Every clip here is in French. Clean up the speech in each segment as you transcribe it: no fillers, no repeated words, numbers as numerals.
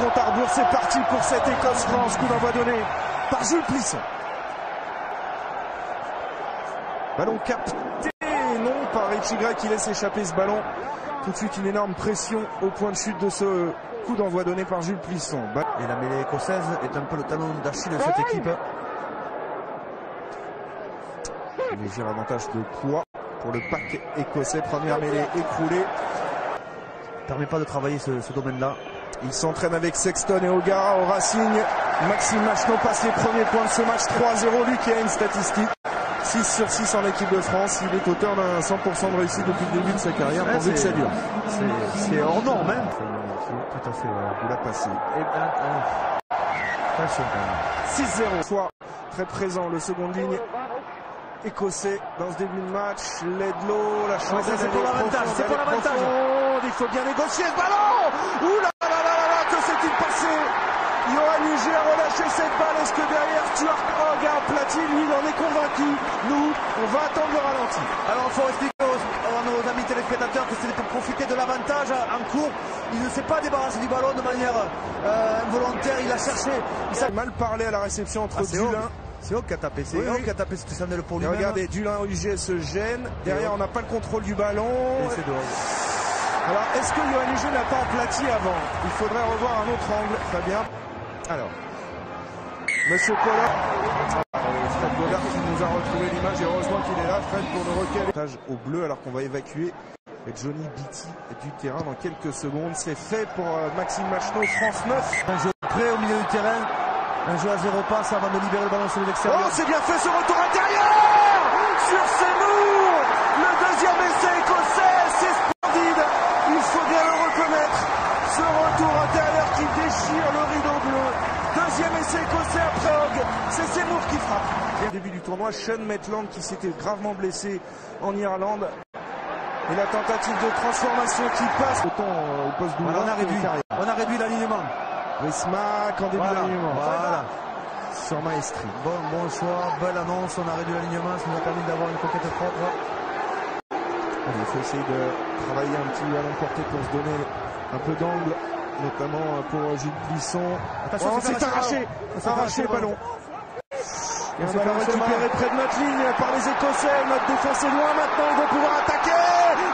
compte à rebours, c'est parti pour cette Écosse-France. Coup d'envoi donné par Jules Plisson. Ballon capté, non, par Richie Gray qui laisse échapper ce ballon. Tout de suite une énorme pression au point de chute de ce coup d'envoi donné par Jules Plisson. Et la mêlée écossaise est un peu le talon d'Achille de cette équipe. Un léger avantage de poids pour le pack écossais. Première mêlée écroulée. Permet pas de travailler ce domaine-là. Il s'entraîne avec Sexton et O'Gara au Racing. Maxime Machenaud passe les premiers points de ce match. 3-0, lui qui a une statistique. 6 sur 6 en équipe de France. Il est auteur d'un 100% de réussite depuis le début de sa carrière, pourvu que ça dure. C'est hors norme, hein. Tout à fait, il a passé. Attention. 6-0. Soit très présent, le seconde ligne écossais dans ce début de match. Ledlow, la chance. C'est pour l'avantage, c'est pour l'avantage. Il faut bien négocier ce ballon. Ouh là là là là là, que s'est-il passé? Yoann Huget a relâché cette balle. Est-ce que derrière Stuart Hogg a aplati? Lui, il en est convaincu. Nous, on va attendre le ralenti. Alors, il faut expliquer à nos amis téléspectateurs que c'était pour profiter de l'avantage en cours. Il ne s'est pas débarrassé du ballon de manière involontaire. Il a cherché. Il a mal parlé à la réception entre Dulin. C'est Hogg qui a tapé. C'est Hogg qui a tapé. C'est Chanel pour lui-même. Regardez, Dulin Huget se gêne. Derrière, on n'a pas le contrôle du ballon. Et c'est de Hogg. Alors, est-ce que Yoann Huget n'a pas aplati avant? Il faudrait revoir un autre angle. Fabien. Alors, Monsieur Collard, Fred Bollard qui nous a retrouvé l'image et heureusement qu'il est là, Fred, pour le requel. Au bleu alors qu'on va évacuer Johnny Beatty du terrain dans quelques secondes. C'est fait pour Maxime Machenaud, France 9. Un jeu prêt au milieu du terrain, un jeu à 0 passe avant de libérer le ballon sur l'extérieur. Oh, c'est bien fait ce retour intérieur sur Seymour. Le deuxième essai écossais, c'est splendide. Il faut bien le reconnaître. Ce retour intérieur qui déchire le rideau bleu. Deuxième essai écossais après Hogg, c'est Seymour qui frappe. Au début du tournoi, Sean Maitland qui s'était gravement blessé en Irlande. Et la tentative de transformation qui passe. Autant au poste de on a réduit l'alignement. Westmack en début d'alignement. Voilà. Sur Maestri. Bon choix, belle annonce, on a réduit l'alignement, ça nous a permis d'avoir une conquête propre. Il faut essayer de travailler un petit ballon porté pour se donner un peu d'angle, notamment pour Jules Plisson. Attention, c'est arraché le ballon. Et on va récupérer près de notre ligne par les Écossais. Notre défense est loin maintenant, ils vont pouvoir attaquer.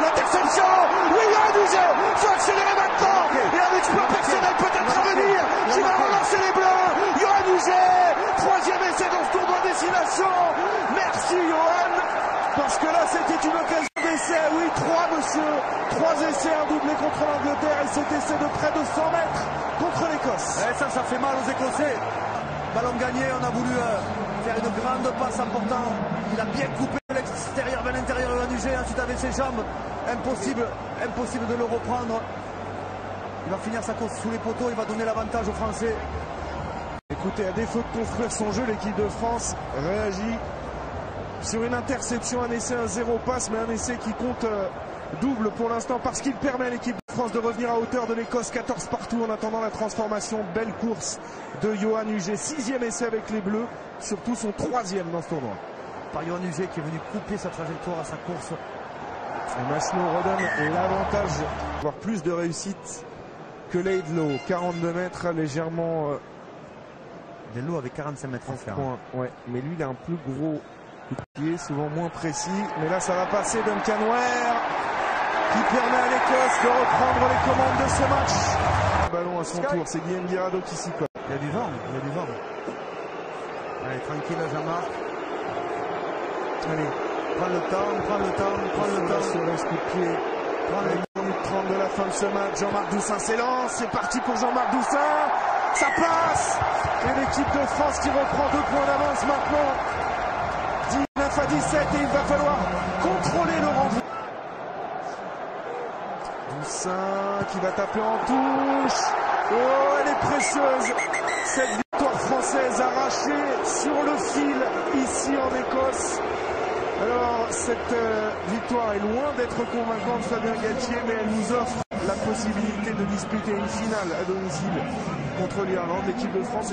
L'interception. Oui, Yoann Huget, il faut accélérer maintenant. Et un exploit personnel peut-être à venir qui va relancer les Bleus. Yoann Huget, troisième essai dans ce tournoi destination. Merci Yoann, parce que là c'était une occasion d'essai. Oui, 3 monsieur, 3 essais, un doublé contre l'Angleterre et cet essai de près de 100 mètres contre l'Écosse. Ça fait mal aux Écossais. Ballon gagné, on a voulu faire une grande passe importante. Il a bien coupé l'extérieur vers l'intérieur de Yoann Huget, ensuite avec ses jambes. Impossible de le reprendre. Il va finir sa course sous les poteaux, il va donner l'avantage aux Français. Écoutez, à défaut de construire son jeu, l'équipe de France réagit sur une interception, un essai, un 0 passe, mais un essai qui compte double pour l'instant parce qu'il permet à l'équipe de France de revenir à hauteur de l'Écosse. 14 partout en attendant la transformation. Belle course de Yoann Huget, 6e essai avec les Bleus, surtout son 3e dans ce tournoi. Par Yoann Huget qui est venu couper sa trajectoire à sa course. Et Machenaud redonne l'avantage, voire plus de réussite que Ledlow. 42 mètres, légèrement... Ledlow avait 45 mètres en faire. Ouais, mais lui il a un plus gros coup de pied, souvent moins précis. Mais là ça va passer. Duncan Ware qui permet à l'Écosse de reprendre les commandes de ce match. Ballon à son tour, c'est Guillaume Guirado qui s'y colle. Il y a du vent, Allez, tranquille Jean-Marc. Allez, prends le temps. Sur le coup de pied. Prends les minutes 30 de la fin de ce match. Jean-Marc Doussin s'élance. C'est parti pour Jean-Marc Doussin. Ça passe. Et l'équipe de France qui reprend 2 points d'avance maintenant. 19 à 17 et il va falloir contrôler le renvoi. Doussin qui va taper en touche. Oh, elle est précieuse. Cette victoire française arrachée sur le fil ici en Écosse. Alors, cette victoire est loin d'être convaincante, Fabien Galtier, mais elle nous offre la possibilité de disputer une finale à domicile contre l'Irlande. L'équipe de France